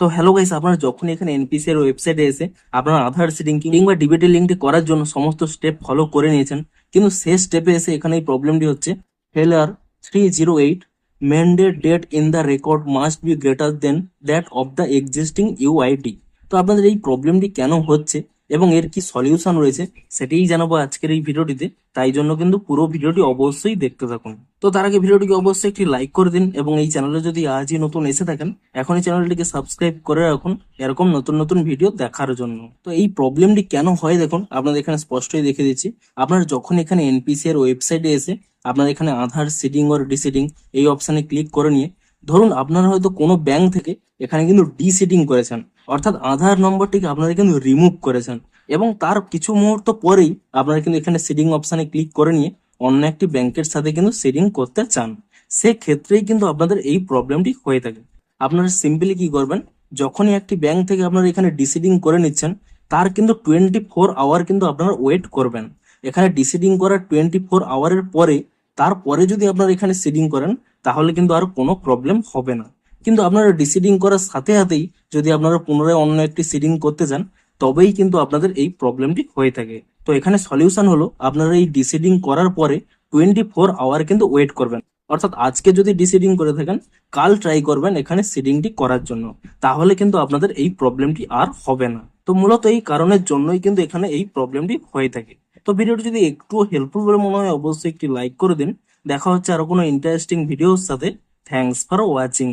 তো hello guys, আপনারা যখন এখানে এনপিসি এর ওয়েবসাইটে এসে আপনারা আধার সিডিং কিংবা ডিবিটি লিঙ্কটি করার জন্য সমস্ত স্টেপ ফলো করে নিয়েছেন, কিন্তু শেষ স্টেপে এসে এখানে এই প্রবলেমটি হচ্ছে ফেলার 308 mandate date in the record must be greater than that of the existing UID. তো আপনাদের এই প্রবলেমটি কেন হচ্ছে এবং এর কি সলিউশন রয়েছে সেটাই জানাবো আজকের এই ভিডিওটিতে। তাই জন্য কিন্তু পুরো ভিডিওটি অবশ্যই দেখতে থাকুন। তো তার আগে ভিডিওটিকে অবশ্যই একটি লাইক করে দিন এবং এই চ্যানেলে যদি আজই নতুন এসে থাকেন এখনই চ্যানেলটিকে সাবস্ক্রাইব করে রাখুন এরকম নতুন নতুন ভিডিও দেখার জন্য। তো এই প্রবলেমটি কেন হয় দেখুন, আপনাদের এখানে স্পষ্টই দেখে দিচ্ছি। আপনারা যখন এখানে এনপিসি এর ওয়েবসাইটে এসে আপনারা এখানে আধার সিডিং অর ডিসিডিং এই অপশানে ক্লিক করে নিয়ে ধরুন আপনারা হয়তো কোনো ব্যাংক থেকে এখানে কিন্তু ডিসিডিং করেছেন, অর্থাৎ আধার নম্বরটিকে আপনারা কিন্তু রিমুভ করেছেন এবং তার কিছু মুহূর্ত পরেই আপনারা কিন্তু এখানে সিডিং অপশানে ক্লিক করে নিয়ে অন্য একটি ব্যাংকের সাথে কিন্তু সিডিং করতে চান, সেক্ষেত্রেই কিন্তু আপনাদের এই প্রবলেমটি হয়ে থাকে। আপনারা সিম্পলি কি করবেন, যখনই একটি ব্যাংক থেকে আপনারা এখানে ডিসিডিং করে নিচ্ছেন তার কিন্তু 24 আওয়ার কিন্তু আপনারা ওয়েট করবেন। এখানে ডিসিডিং করার 24 আওয়ারের পরে তারপরে যদি আপনারা এখানে সিডিং করেন তাহলে কিন্তু আর কোনো প্রবলেম হবে না। কিন্তু আপনারা ডিসিডিং করার সাথে সাথেই যদি আপনারা পুনরায় অন্য একটি সিডিং করতে চান তবেই কিন্তু আপনাদের এই প্রবলেমটি হয়ে থাকে। তো এখানে সলিউশন হলো আপনারা এই ডিসিডিং করার পরে 24 আওয়ার কিন্তু ওয়েট করবেন, অর্থাৎ আজকে যদি ডিসিডিং করে থাকেন কাল ট্রাই করবেন এখানে সিডিংটি করার জন্য, তাহলে কিন্তু আপনাদের এই প্রবলেমটি আর হবে না। তো মূলত এই কারণের জন্যই কিন্তু এখানে এই প্রবলেমটি হয়ে থাকে। তো ভিডিওটি যদি একটু হেল্পফুল বলে মনে হয় অবশ্যই একটি লাইক করে দিন। দেখা হচ্ছে আরো কোনো ইন্টারেস্টিং ভিডিওর সাথে। Thanks for watching.